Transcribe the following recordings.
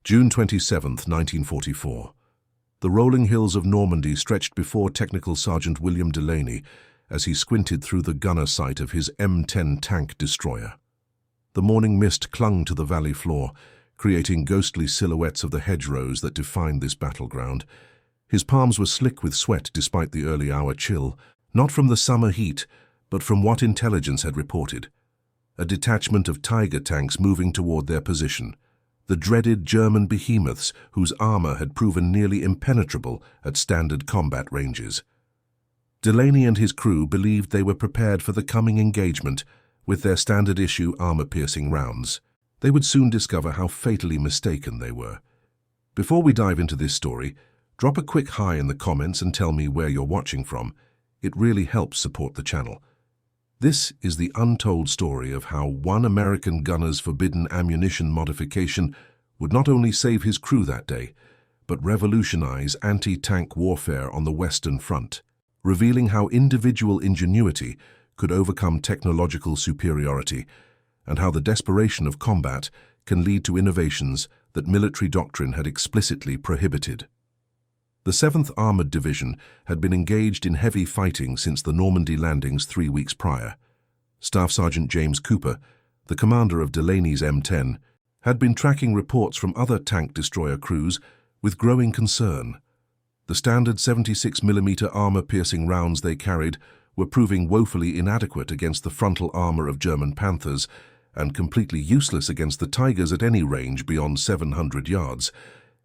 June 27, 1944. The rolling hills of Normandy stretched before Technical Sergeant William Delaney as he squinted through the gunner sight of his M10 tank destroyer. The morning mist clung to the valley floor, creating ghostly silhouettes of the hedgerows that defined this battleground. His palms were slick with sweat despite the early hour chill, not from the summer heat, but from what intelligence had reported. A detachment of Tiger tanks moving toward their position. The dreaded German behemoths whose armor had proven nearly impenetrable at standard combat ranges. Delaney and his crew believed they were prepared for the coming engagement with their standard-issue armor-piercing rounds. They would soon discover how fatally mistaken they were. Before we dive into this story, drop a quick hi in the comments and tell me where you're watching from. It really helps support the channel. This is the untold story of how one American gunner's forbidden ammunition modification would not only save his crew that day, but revolutionize anti-tank warfare on the Western Front, revealing how individual ingenuity could overcome technological superiority, and how the desperation of combat can lead to innovations that military doctrine had explicitly prohibited. The 7th Armored Division had been engaged in heavy fighting since the Normandy landings 3 weeks prior. Staff Sergeant James Cooper, the commander of Delaney's M10, had been tracking reports from other tank destroyer crews with growing concern. The standard 76mm armor-piercing rounds they carried were proving woefully inadequate against the frontal armor of German Panthers and completely useless against the Tigers at any range beyond 700 yards.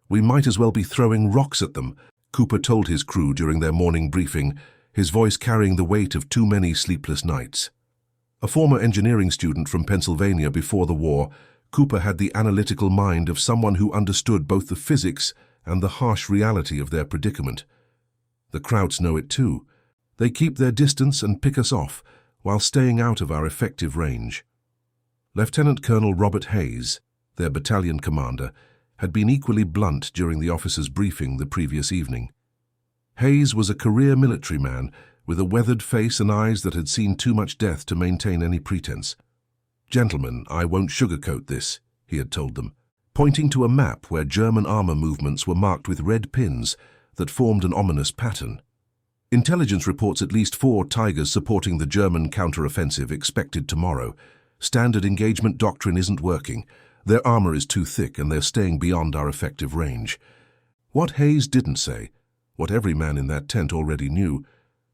"We might as well be throwing rocks at them," Cooper told his crew during their morning briefing, his voice carrying the weight of too many sleepless nights. A former engineering student from Pennsylvania before the war, Cooper had the analytical mind of someone who understood both the physics and the harsh reality of their predicament. "The Krauts know it too. They keep their distance and pick us off while staying out of our effective range." Lieutenant Colonel Robert Hayes, their battalion commander, had been equally blunt during the officers' briefing the previous evening. Hayes was a career military man with a weathered face and eyes that had seen too much death to maintain any pretense. "Gentlemen, I won't sugarcoat this," he had told them, pointing to a map where German armor movements were marked with red pins that formed an ominous pattern. "Intelligence reports at least 4 Tigers supporting the German counteroffensive expected tomorrow. Standard engagement doctrine isn't working. Their armor is too thick and they're staying beyond our effective range." What Hayes didn't say, what every man in that tent already knew,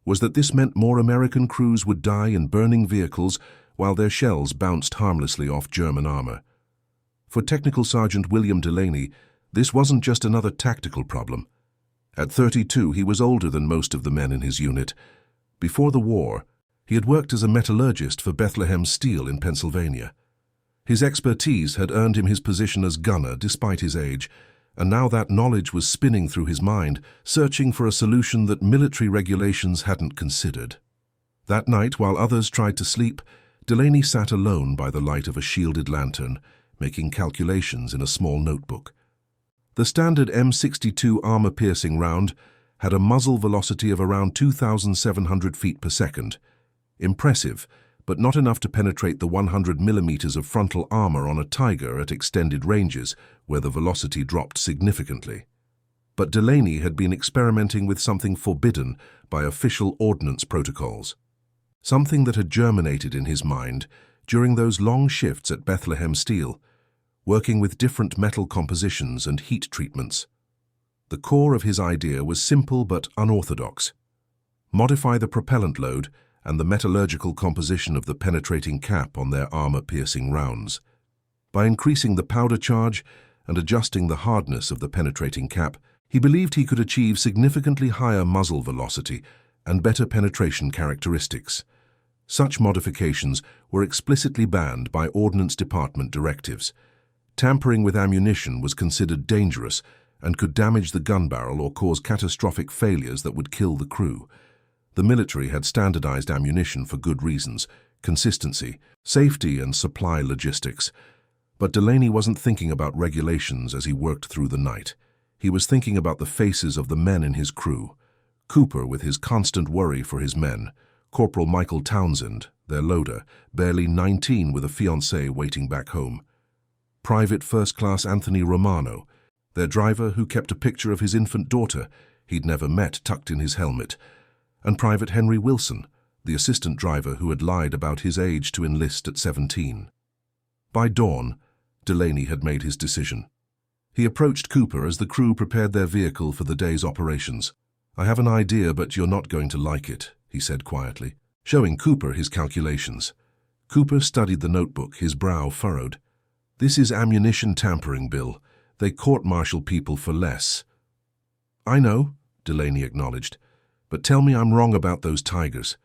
was that this meant more American crews would die in burning vehicles while their shells bounced harmlessly off German armor. For Technical Sergeant William Delaney, this wasn't just another tactical problem. At 32, he was older than most of the men in his unit. Before the war, he had worked as a metallurgist for Bethlehem Steel in Pennsylvania. His expertise had earned him his position as gunner despite his age, and now that knowledge was spinning through his mind, searching for a solution that military regulations hadn't considered. That night, while others tried to sleep, Delaney sat alone by the light of a shielded lantern, making calculations in a small notebook. The standard M62 armor-piercing round had a muzzle velocity of around 2,700 feet per second. Impressive, but not enough to penetrate the 100 millimeters of frontal armor on a Tiger at extended ranges, where the velocity dropped significantly. But Delaney had been experimenting with something forbidden by official ordnance protocols. Something that had germinated in his mind during those long shifts at Bethlehem Steel, working with different metal compositions and heat treatments. The core of his idea was simple but unorthodox. Modify the propellant load and the metallurgical composition of the penetrating cap on their armor-piercing rounds. By increasing the powder charge and adjusting the hardness of the penetrating cap, he believed he could achieve significantly higher muzzle velocity and better penetration characteristics. Such modifications were explicitly banned by Ordnance Department directives. Tampering with ammunition was considered dangerous and could damage the gun barrel or cause catastrophic failures that would kill the crew. The military had standardized ammunition for good reasons: consistency, safety, and supply logistics. But Delaney wasn't thinking about regulations as he worked through the night. He was thinking about the faces of the men in his crew. Cooper, with his constant worry for his men; Corporal Michael Townsend, their loader, barely 19 with a fiancée waiting back home; Private First Class Anthony Romano, their driver who kept a picture of his infant daughter he'd never met tucked in his helmet, and Private Henry Wilson, the assistant driver who had lied about his age to enlist at 17. By dawn, Delaney had made his decision. He approached Cooper as the crew prepared their vehicle for the day's operations. "I have an idea, but you're not going to like it," he said quietly, showing Cooper his calculations. Cooper studied the notebook, his brow furrowed. "This is ammunition tampering, Bill. They court-martial people for less." "I know," Delaney acknowledged, "but tell me I'm wrong about those Tigers."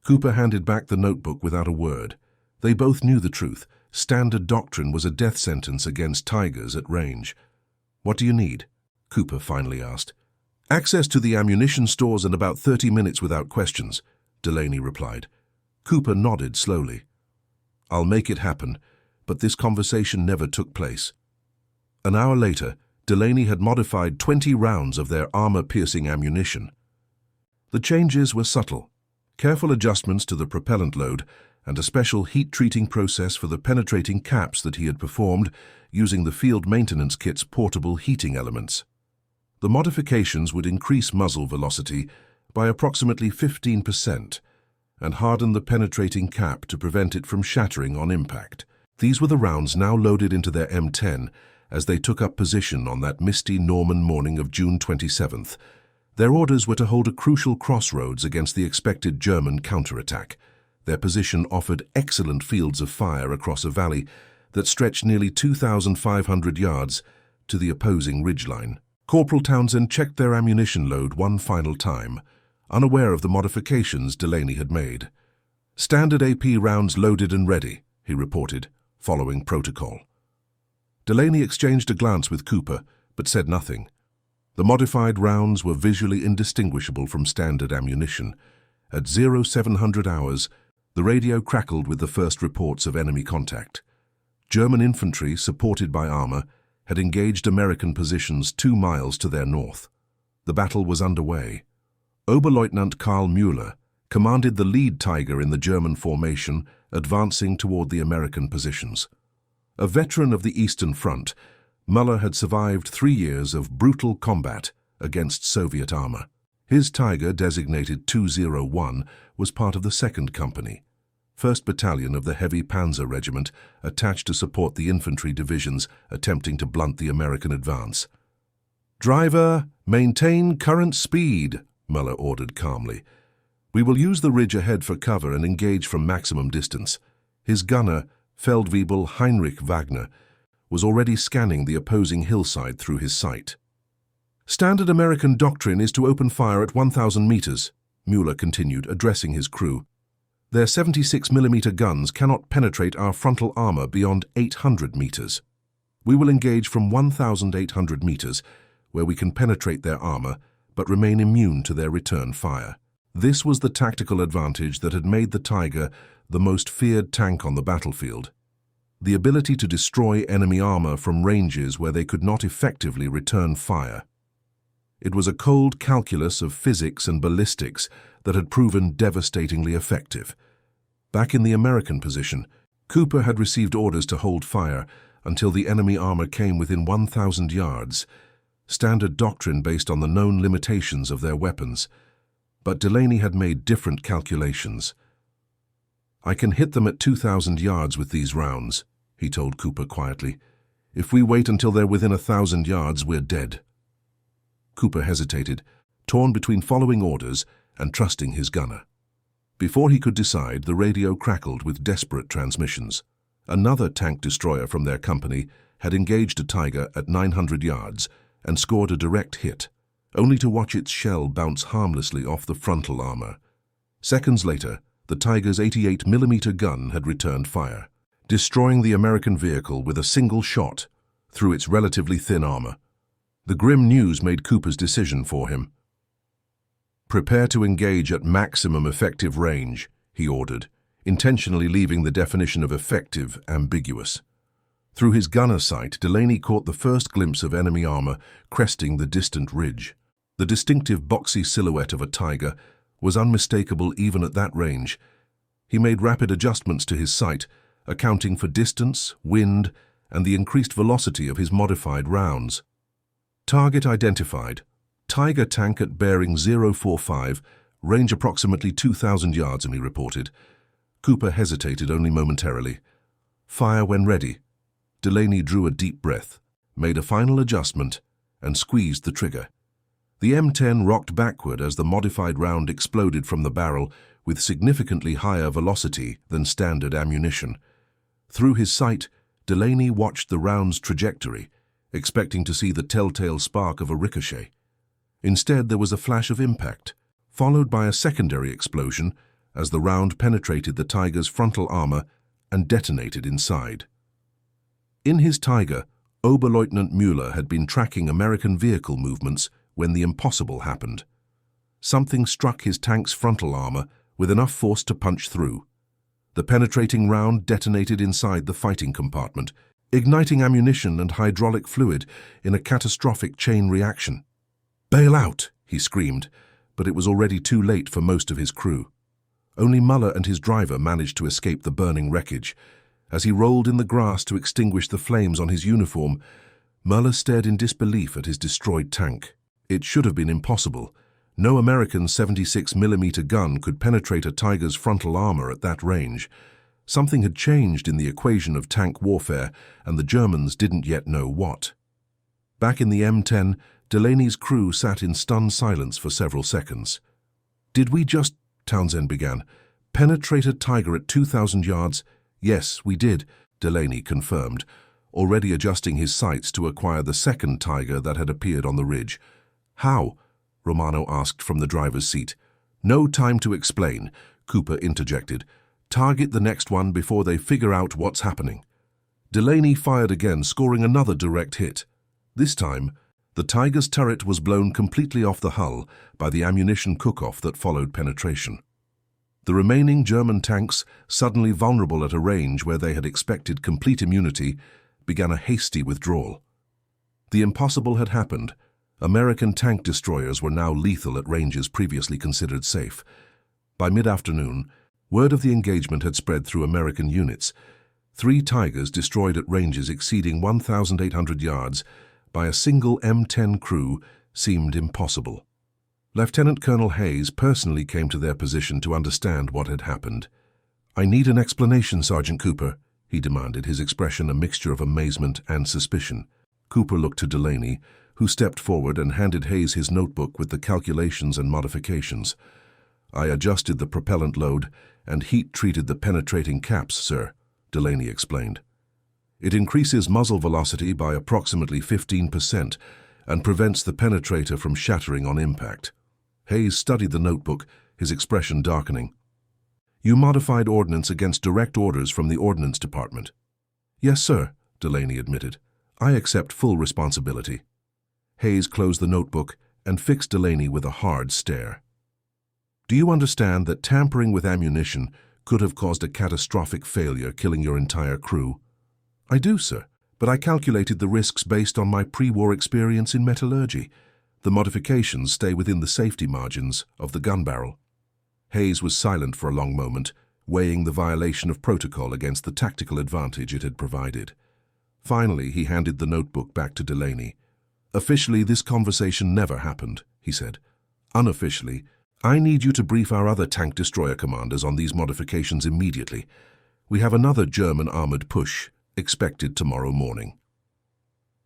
Cooper handed back the notebook without a word. They both knew the truth. Standard doctrine was a death sentence against Tigers at range. "What do you need?" Cooper finally asked. "Access to the ammunition stores and about 30 minutes without questions," Delaney replied. Cooper nodded slowly. "I'll make it happen," but this conversation never took place. An hour later, Delaney had modified 20 rounds of their armor-piercing ammunition. The changes were subtle. Careful adjustments to the propellant load and a special heat-treating process for the penetrating caps that he had performed using the field maintenance kit's portable heating elements. The modifications would increase muzzle velocity by approximately 15% and harden the penetrating cap to prevent it from shattering on impact. These were the rounds now loaded into their M10 as they took up position on that misty Norman morning of June 27th. Their orders were to hold a crucial crossroads against the expected German counterattack. Their position offered excellent fields of fire across a valley that stretched nearly 2,500 yards to the opposing ridgeline. Corporal Townsend checked their ammunition load one final time, unaware of the modifications Delaney had made. "Standard AP rounds loaded and ready," he reported, following protocol. Delaney exchanged a glance with Cooper, but said nothing. The modified rounds were visually indistinguishable from standard ammunition. At 0700 hours, the radio crackled with the first reports of enemy contact. German infantry, supported by armor, had engaged American positions 2 miles to their north. The battle was underway. Oberleutnant Karl Müller commanded the lead Tiger in the German formation, advancing toward the American positions. A veteran of the Eastern Front, Müller had survived 3 years of brutal combat against Soviet armor. His Tiger, designated 201, was part of the 2nd Company, 1st Battalion of the Heavy Panzer Regiment, attached to support the infantry divisions attempting to blunt the American advance. "Driver, maintain current speed," Müller ordered calmly. "We will use the ridge ahead for cover and engage from maximum distance." His gunner, Feldwebel Heinrich Wagner, was already scanning the opposing hillside through his sight. "Standard American doctrine is to open fire at 1,000 meters, Müller continued, addressing his crew. "Their 76mm guns cannot penetrate our frontal armor beyond 800 meters. We will engage from 1,800 meters, where we can penetrate their armor, but remain immune to their return fire." This was the tactical advantage that had made the Tiger the most feared tank on the battlefield. The ability to destroy enemy armor from ranges where they could not effectively return fire. It was a cold calculus of physics and ballistics that had proven devastatingly effective. Back in the American position, Cooper had received orders to hold fire until the enemy armor came within 1,000 yards, standard doctrine based on the known limitations of their weapons. But Delaney had made different calculations. "I can hit them at 2,000 yards with these rounds," he told Cooper quietly. "If we wait until they're within 1,000 yards, we're dead." Cooper hesitated, torn between following orders and trusting his gunner. Before he could decide, the radio crackled with desperate transmissions. Another tank destroyer from their company had engaged a Tiger at 900 yards and scored a direct hit, only to watch its shell bounce harmlessly off the frontal armor. Seconds later, the Tiger's 88mm gun had returned fire, destroying the American vehicle with a single shot through its relatively thin armor. The grim news made Cooper's decision for him. "Prepare to engage at maximum effective range," he ordered, intentionally leaving the definition of effective ambiguous. Through his gunner sight, Delaney caught the first glimpse of enemy armor cresting the distant ridge. The distinctive boxy silhouette of a Tiger was unmistakable even at that range. He made rapid adjustments to his sight, accounting for distance, wind, and the increased velocity of his modified rounds. Target identified. Tiger tank at bearing 045, range approximately 2,000 yards, he reported. Cooper hesitated only momentarily. Fire when ready. Delaney drew a deep breath, made a final adjustment, and squeezed the trigger. The M10 rocked backward as the modified round exploded from the barrel with significantly higher velocity than standard ammunition. Through his sight, Delaney watched the round's trajectory, expecting to see the telltale spark of a ricochet. Instead, there was a flash of impact, followed by a secondary explosion as the round penetrated the Tiger's frontal armor and detonated inside. In his Tiger, Oberleutnant Müller had been tracking American vehicle movements when the impossible happened. Something struck his tank's frontal armor with enough force to punch through. The penetrating round detonated inside the fighting compartment, igniting ammunition and hydraulic fluid in a catastrophic chain reaction. "Bail out!" he screamed, but it was already too late for most of his crew. Only Muller and his driver managed to escape the burning wreckage. As he rolled in the grass to extinguish the flames on his uniform, Muller stared in disbelief at his destroyed tank. It should have been impossible. No American 76mm gun could penetrate a Tiger's frontal armor at that range. Something had changed in the equation of tank warfare, and the Germans didn't yet know what. Back in the M10, Delaney's crew sat in stunned silence for several seconds. "Did we just," Townsend began, "penetrate a Tiger at 2,000 yards? "Yes, we did," Delaney confirmed, already adjusting his sights to acquire the second Tiger that had appeared on the ridge. "How?" Romano asked from the driver's seat. "No time to explain," Cooper interjected. "Target the next one before they figure out what's happening." Delaney fired again, scoring another direct hit. This time, the Tiger's turret was blown completely off the hull by the ammunition cook-off that followed penetration. The remaining German tanks, suddenly vulnerable at a range where they had expected complete immunity, began a hasty withdrawal. The impossible had happened. American tank destroyers were now lethal at ranges previously considered safe. By mid-afternoon, word of the engagement had spread through American units. 3 Tigers destroyed at ranges exceeding 1,800 yards by a single M10 crew seemed impossible. Lieutenant Colonel Hayes personally came to their position to understand what had happened. "I need an explanation, Sergeant Cooper," he demanded, his expression a mixture of amazement and suspicion. Cooper looked to Delaney, who stepped forward and handed Hayes his notebook with the calculations and modifications. "I adjusted the propellant load and heat-treated the penetrating caps, sir," Delaney explained. "It increases muzzle velocity by approximately 15% and prevents the penetrator from shattering on impact." Hayes studied the notebook, his expression darkening. "You modified ordnance against direct orders from the Ordnance Department." "Yes, sir," Delaney admitted. "I accept full responsibility." Hayes closed the notebook and fixed Delaney with a hard stare. "Do you understand that tampering with ammunition could have caused a catastrophic failure, killing your entire crew?" "I do, sir, but I calculated the risks based on my pre-war experience in metallurgy. The modifications stay within the safety margins of the gun barrel." Hayes was silent for a long moment, weighing the violation of protocol against the tactical advantage it had provided. Finally, he handed the notebook back to Delaney. "Officially, this conversation never happened," he said. "Unofficially, I need you to brief our other tank destroyer commanders on these modifications immediately. We have another German armored push expected tomorrow morning."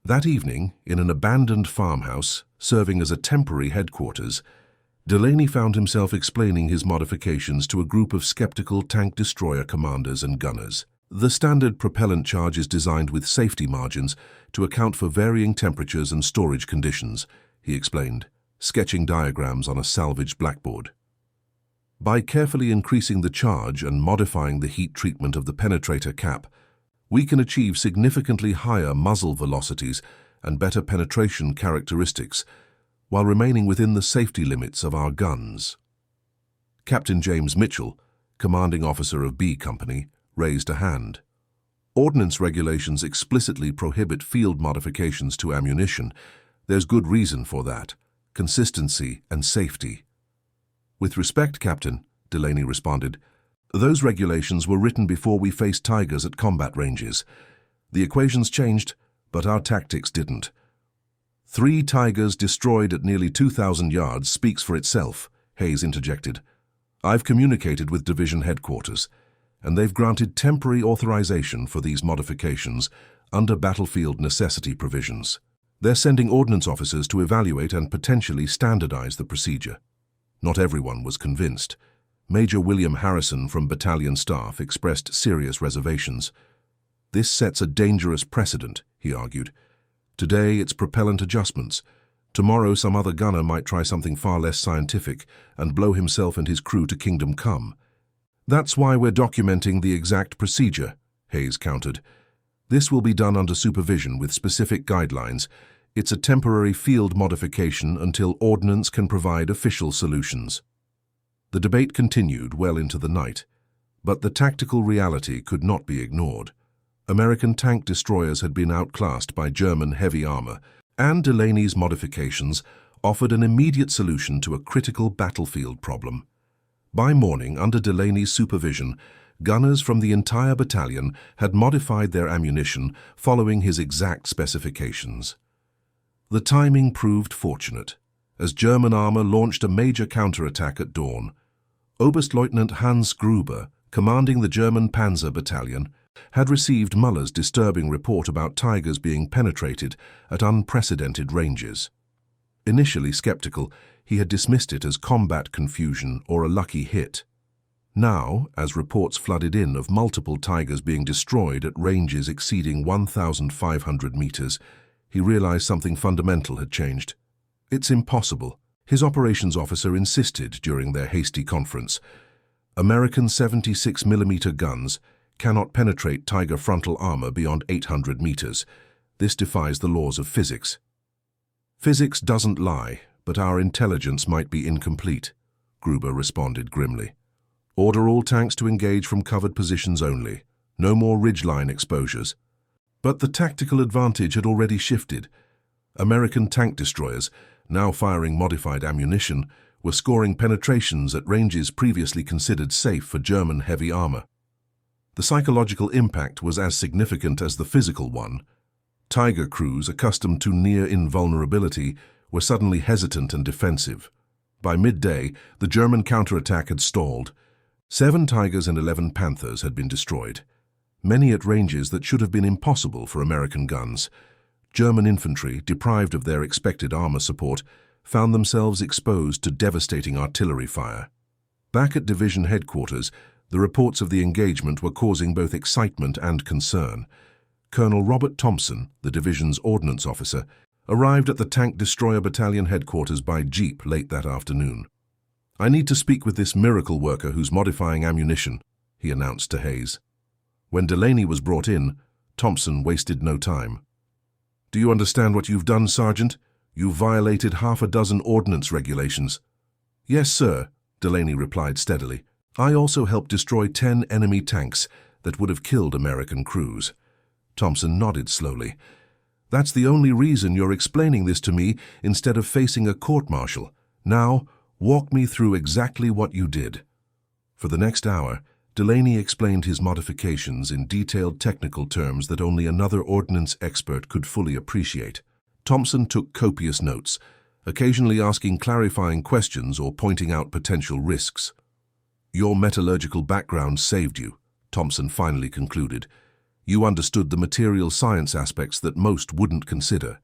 That evening, in an abandoned farmhouse, serving as a temporary headquarters, Delaney found himself explaining his modifications to a group of skeptical tank destroyer commanders and gunners. The standard propellant charge is designed with safety margins to account for varying temperatures and storage conditions, he explained, sketching diagrams on a salvaged blackboard. "By carefully increasing the charge and modifying the heat treatment of the penetrator cap, we can achieve significantly higher muzzle velocities and better penetration characteristics while remaining within the safety limits of our guns." Captain James Mitchell, commanding officer of B Company, raised a hand. "Ordnance regulations explicitly prohibit field modifications to ammunition. There's good reason for that: consistency and safety." "With respect, Captain," Delaney responded, "those regulations were written before we faced Tigers at combat ranges. The equations changed, but our tactics didn't." 3 Tigers destroyed at nearly 2,000 yards speaks for itself, Hayes interjected. I've communicated with Division Headquarters, and they've granted temporary authorization for these modifications under battlefield necessity provisions. They're sending ordnance officers to evaluate and potentially standardize the procedure. Not everyone was convinced. Major William Harrison from Battalion Staff expressed serious reservations. This sets a dangerous precedent, he argued. Today it's propellant adjustments. Tomorrow some other gunner might try something far less scientific and blow himself and his crew to kingdom come. That's why we're documenting the exact procedure, Hayes countered. This will be done under supervision with specific guidelines. It's a temporary field modification until ordnance can provide official solutions. The debate continued well into the night, but the tactical reality could not be ignored. American tank destroyers had been outclassed by German heavy armor, and Delaney's modifications offered an immediate solution to a critical battlefield problem. By morning, under Delaney's supervision, gunners from the entire battalion had modified their ammunition following his exact specifications. The timing proved fortunate, as German armor launched a major counterattack at dawn. Oberstleutnant Hans Gruber, commanding the German Panzer Battalion, had received Muller's disturbing report about Tigers being penetrated at unprecedented ranges. Initially skeptical, he had dismissed it as combat confusion or a lucky hit. Now, as reports flooded in of multiple Tigers being destroyed at ranges exceeding 1,500 meters, he realized something fundamental had changed. It's impossible, his operations officer insisted during their hasty conference. American 76mm guns cannot penetrate Tiger frontal armor beyond 800 meters. This defies the laws of physics. Physics doesn't lie, but our intelligence might be incomplete, Gruber responded grimly. Order all tanks to engage from covered positions only. No more ridgeline exposures. But the tactical advantage had already shifted. American tank destroyers, now firing modified ammunition, were scoring penetrations at ranges previously considered safe for German heavy armor. The psychological impact was as significant as the physical one. Tiger crews, accustomed to near invulnerability, were suddenly hesitant and defensive. By midday, the German counterattack had stalled. 7 Tigers and 11 Panthers had been destroyed, many at ranges that should have been impossible for American guns. German infantry, deprived of their expected armor support, found themselves exposed to devastating artillery fire. Back at division headquarters, the reports of the engagement were causing both excitement and concern. Colonel Robert Thompson, the division's ordnance officer, arrived at the Tank Destroyer Battalion headquarters by jeep late that afternoon. I need to speak with this miracle worker who's modifying ammunition, he announced to Hayes. When Delaney was brought in, Thompson wasted no time. Do you understand what you've done, Sergeant? You've violated half a dozen ordnance regulations. Yes, sir, Delaney replied steadily. I also helped destroy 10 enemy tanks that would have killed American crews. Thompson nodded slowly. That's the only reason you're explaining this to me instead of facing a court-martial. Now, walk me through exactly what you did. For the next hour, Delaney explained his modifications in detailed technical terms that only another ordnance expert could fully appreciate. Thompson took copious notes, occasionally asking clarifying questions or pointing out potential risks. Your metallurgical background saved you, Thompson finally concluded. You understood the material science aspects that most wouldn't consider.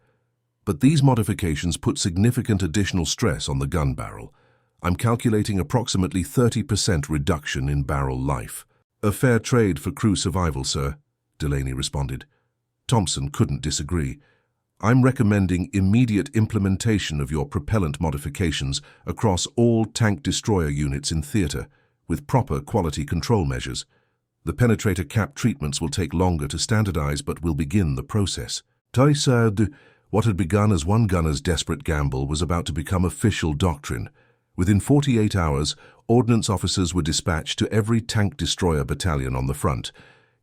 But these modifications put significant additional stress on the gun barrel. I'm calculating approximately 30% reduction in barrel life. A fair trade for crew survival, sir, Delaney responded. Thompson couldn't disagree. I'm recommending immediate implementation of your propellant modifications across all tank destroyer units in theater, with proper quality control measures. The penetrator cap treatments will take longer to standardize, but will begin the process. What had begun as one gunner's desperate gamble was about to become official doctrine. Within 48 hours, ordnance officers were dispatched to every tank destroyer battalion on the front,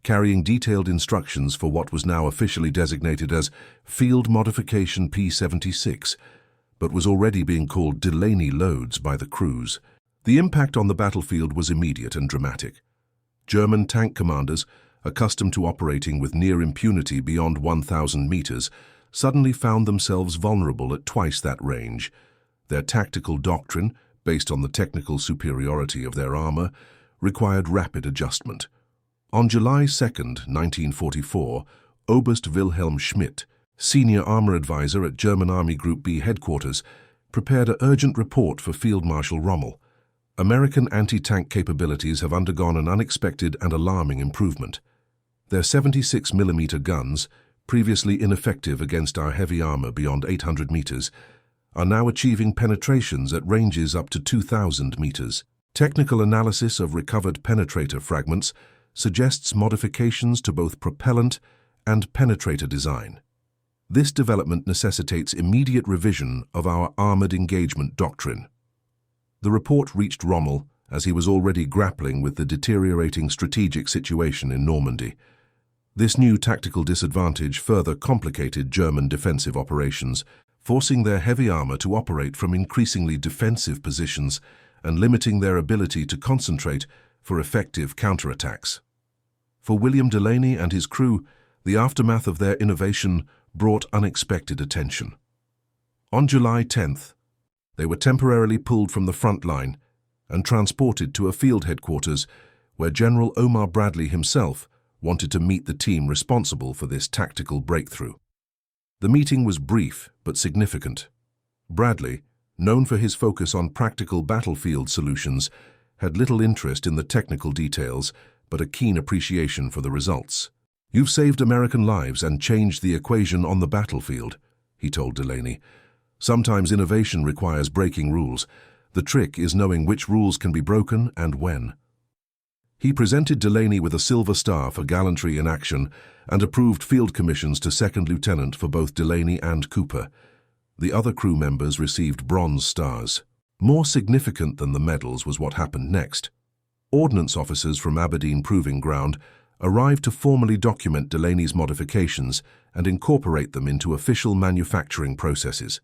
carrying detailed instructions for what was now officially designated as Field Modification P-76, but was already being called Delaney loads by the crews. The impact on the battlefield was immediate and dramatic. German tank commanders, accustomed to operating with near impunity beyond 1,000 meters, suddenly found themselves vulnerable at twice that range. Their tactical doctrine, based on the technical superiority of their armor, required rapid adjustment. On July 2, 1944, Oberst Wilhelm Schmidt, senior armor advisor at German Army Group B headquarters, prepared an urgent report for Field Marshal Rommel. American anti-tank capabilities have undergone an unexpected and alarming improvement. Their 76mm guns, previously ineffective against our heavy armor beyond 800 meters, are now achieving penetrations at ranges up to 2,000 meters. Technical analysis of recovered penetrator fragments suggests modifications to both propellant and penetrator design. This development necessitates immediate revision of our armored engagement doctrine. The report reached Rommel as he was already grappling with the deteriorating strategic situation in Normandy. This new tactical disadvantage further complicated German defensive operations, forcing their heavy armor to operate from increasingly defensive positions and limiting their ability to concentrate for effective counterattacks. For William Delaney and his crew, the aftermath of their innovation brought unexpected attention. On July 10th, they were temporarily pulled from the front line and transported to a field headquarters where General Omar Bradley himself wanted to meet the team responsible for this tactical breakthrough. The meeting was brief but significant. Bradley, known for his focus on practical battlefield solutions, had little interest in the technical details but a keen appreciation for the results. "You've saved American lives and changed the equation on the battlefield," he told Delaney. "Sometimes innovation requires breaking rules. The trick is knowing which rules can be broken and when." He presented Delaney with a Silver Star for gallantry in action and approved field commissions to second lieutenant for both Delaney and Cooper. The other crew members received Bronze Stars. More significant than the medals was what happened next. Ordnance officers from Aberdeen Proving Ground arrived to formally document Delaney's modifications and incorporate them into official manufacturing processes.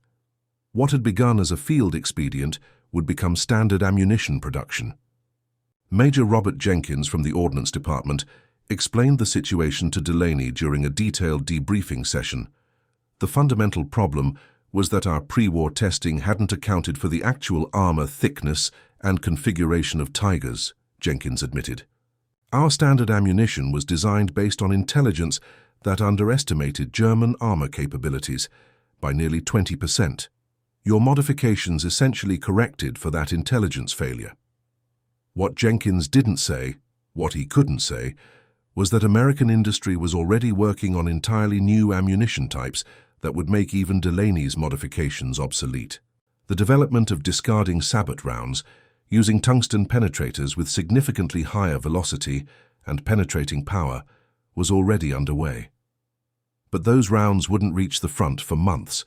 What had begun as a field expedient would become standard ammunition production. Major Robert Jenkins from the Ordnance Department explained the situation to Delaney during a detailed debriefing session. The fundamental problem was that our pre-war testing hadn't accounted for the actual armor thickness and configuration of Tigers, Jenkins admitted. Our standard ammunition was designed based on intelligence that underestimated German armor capabilities by nearly 20%. Your modifications essentially corrected for that intelligence failure. What Jenkins didn't say, what he couldn't say, was that American industry was already working on entirely new ammunition types that would make even Delaney's modifications obsolete. The development of discarding sabot rounds, using tungsten penetrators with significantly higher velocity and penetrating power, was already underway. But those rounds wouldn't reach the front for months,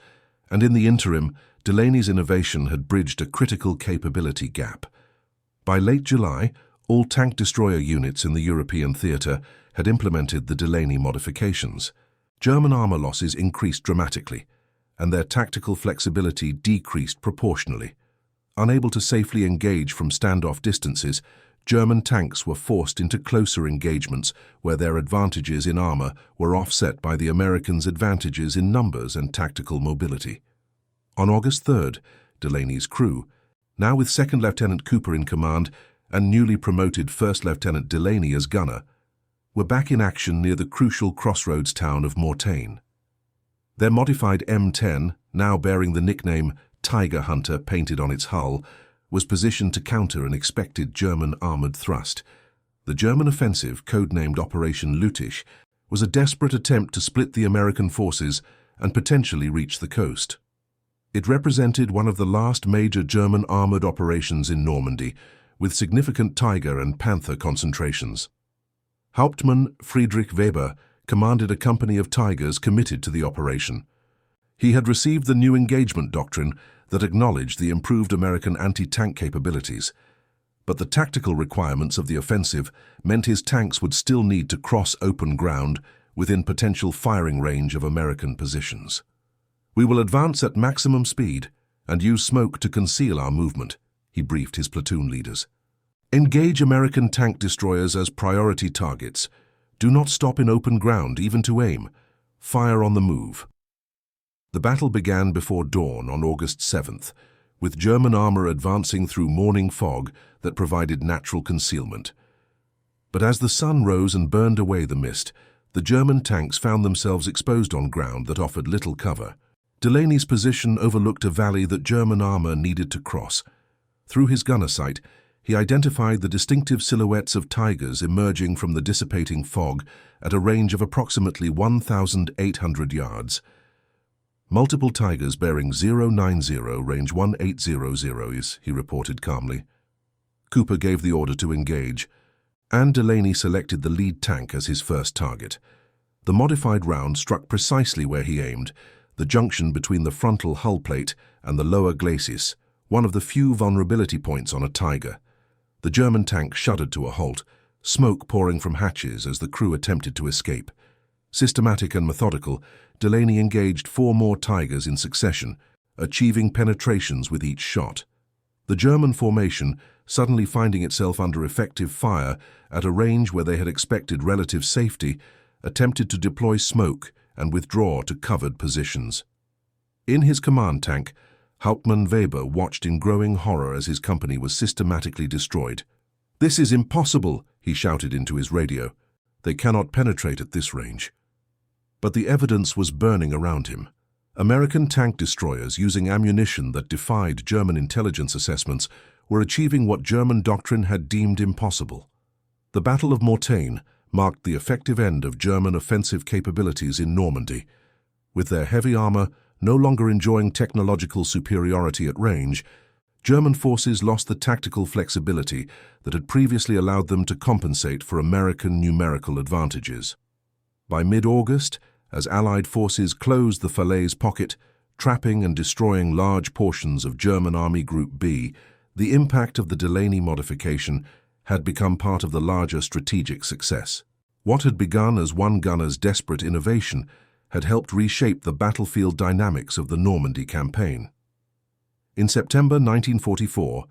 and in the interim, Delaney's innovation had bridged a critical capability gap. By late July, all tank destroyer units in the European theater had implemented the Delaney modifications. German armor losses increased dramatically, and their tactical flexibility decreased proportionally. Unable to safely engage from standoff distances, German tanks were forced into closer engagements where their advantages in armor were offset by the Americans' advantages in numbers and tactical mobility. On August 3rd, Delaney's crew, now with Second Lieutenant Cooper in command and newly promoted First Lieutenant Delaney as gunner, were back in action near the crucial crossroads town of Mortain. Their modified M10, now bearing the nickname Tiger Hunter painted on its hull, was positioned to counter an expected German armored thrust. The German offensive, codenamed Operation Lüttich, was a desperate attempt to split the American forces and potentially reach the coast. It represented one of the last major German armored operations in Normandy, with significant Tiger and Panther concentrations. Hauptmann Friedrich Weber commanded a company of Tigers committed to the operation. He had received the new engagement doctrine that acknowledged the improved American anti-tank capabilities, but the tactical requirements of the offensive meant his tanks would still need to cross open ground within potential firing range of American positions. "We will advance at maximum speed and use smoke to conceal our movement," he briefed his platoon leaders. "Engage American tank destroyers as priority targets. Do not stop in open ground, even to aim. Fire on the move." The battle began before dawn on August 7th, with German armor advancing through morning fog that provided natural concealment. But as the sun rose and burned away the mist, the German tanks found themselves exposed on ground that offered little cover. Delaney's position overlooked a valley that German armor needed to cross. Through his gunner sight, he identified the distinctive silhouettes of tigers emerging from the dissipating fog at a range of approximately 1,800 yards. Multiple tigers bearing 090 range 1800s, he reported calmly. Cooper gave the order to engage, and Delaney selected the lead tank as his first target. The modified round struck precisely where he aimed, the junction between the frontal hull plate and the lower glacis, one of the few vulnerability points on a Tiger. The German tank shuddered to a halt, smoke pouring from hatches as the crew attempted to escape. Systematic and methodical, Delaney engaged 4 more Tigers in succession, achieving penetrations with each shot. The German formation, suddenly finding itself under effective fire at a range where they had expected relative safety, attempted to deploy smoke and withdraw to covered positions. In his command tank, Hauptmann Weber watched in growing horror as his company was systematically destroyed. "This is impossible," he shouted into his radio. "They cannot penetrate at this range." But the evidence was burning around him. American tank destroyers using ammunition that defied German intelligence assessments were achieving what German doctrine had deemed impossible. The Battle of Mortain marked the effective end of German offensive capabilities in Normandy. With their heavy armor no longer enjoying technological superiority at range, German forces lost the tactical flexibility that had previously allowed them to compensate for American numerical advantages. By mid-August, as Allied forces closed the Falaise pocket, trapping and destroying large portions of German Army Group B, the impact of the Delaney modification had become part of the larger strategic success. What had begun as one gunner's desperate innovation had helped reshape the battlefield dynamics of the Normandy campaign. In September 1944,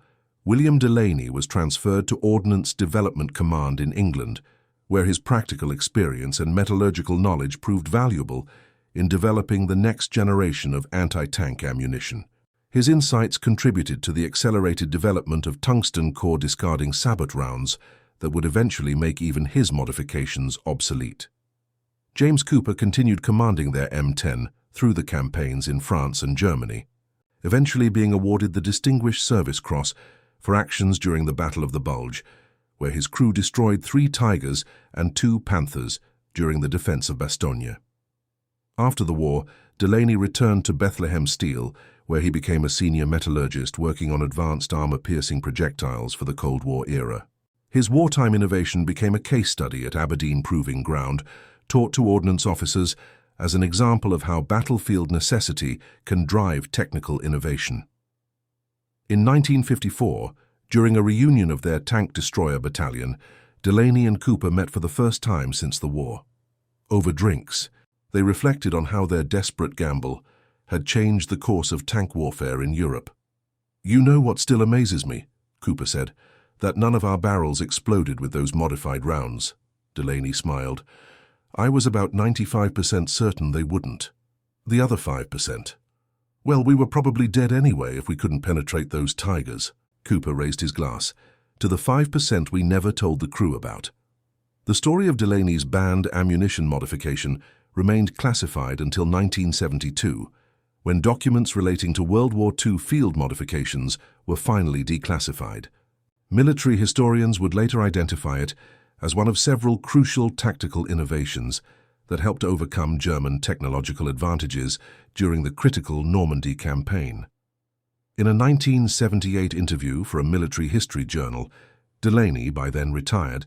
William Delaney was transferred to Ordnance Development Command in England, where his practical experience and metallurgical knowledge proved valuable in developing the next generation of anti-tank ammunition. His insights contributed to the accelerated development of tungsten core discarding sabot rounds that would eventually make even his modifications obsolete. James Cooper continued commanding their M10 through the campaigns in France and Germany, eventually being awarded the Distinguished Service Cross for actions during the Battle of the Bulge, where his crew destroyed 3 Tigers and 2 Panthers during the defense of Bastogne. After the war, Delaney returned to Bethlehem Steel, where he became a senior metallurgist working on advanced armor-piercing projectiles for the Cold War era. His wartime innovation became a case study at Aberdeen Proving Ground, taught to ordnance officers as an example of how battlefield necessity can drive technical innovation. In 1954, during a reunion of their tank destroyer battalion, Delaney and Cooper met for the first time since the war. Over drinks, they reflected on how their desperate gamble had changed the course of tank warfare in Europe. "You know what still amazes me," Cooper said, "that none of our barrels exploded with those modified rounds." Delaney smiled. "I was about 95% certain they wouldn't. The other 5%? Well, we were probably dead anyway if we couldn't penetrate those Tigers." Cooper raised his glass. "To the 5% we never told the crew about." The story of Delaney's banned ammunition modification remained classified until 1972, when documents relating to World War II field modifications were finally declassified. Military historians would later identify it as one of several crucial tactical innovations that helped overcome German technological advantages during the critical Normandy campaign. In a 1978 interview for a military history journal, Delaney, by then retired,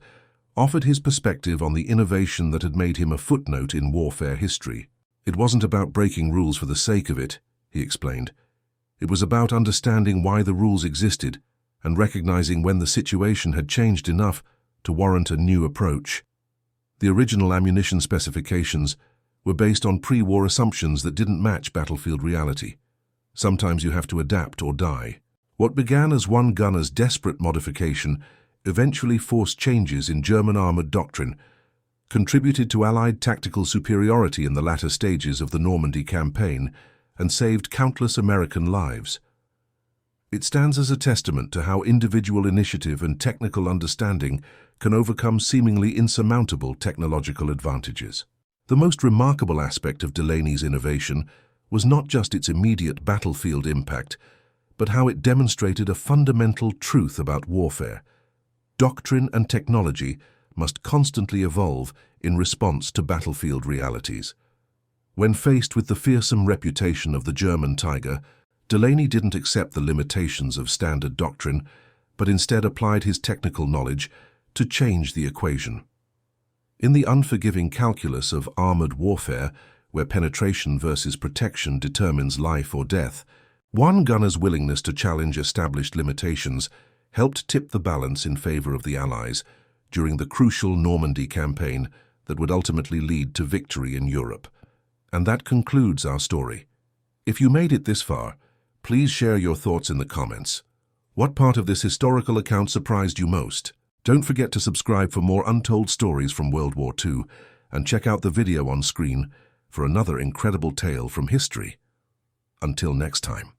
offered his perspective on the innovation that had made him a footnote in warfare history. "It wasn't about breaking rules for the sake of it," he explained. "It was about understanding why the rules existed and recognizing when the situation had changed enough to warrant a new approach. The original ammunition specifications were based on pre-war assumptions that didn't match battlefield reality. Sometimes you have to adapt or die." What began as one gunner's desperate modification eventually forced changes in German armored doctrine, contributed to Allied tactical superiority in the latter stages of the Normandy campaign, and saved countless American lives. It stands as a testament to how individual initiative and technical understanding can overcome seemingly insurmountable technological advantages. The most remarkable aspect of Delaney's innovation was not just its immediate battlefield impact, but how it demonstrated a fundamental truth about warfare. Doctrine and technology must constantly evolve in response to battlefield realities. When faced with the fearsome reputation of the German Tiger, Delaney didn't accept the limitations of standard doctrine, but instead applied his technical knowledge to change the equation. In the unforgiving calculus of armored warfare, where penetration versus protection determines life or death, one gunner's willingness to challenge established limitations helped tip the balance in favor of the Allies during the crucial Normandy campaign that would ultimately lead to victory in Europe. And that concludes our story. If you made it this far, please share your thoughts in the comments. What part of this historical account surprised you most? Don't forget to subscribe for more untold stories from World War II and check out the video on screen for another incredible tale from history. Until next time.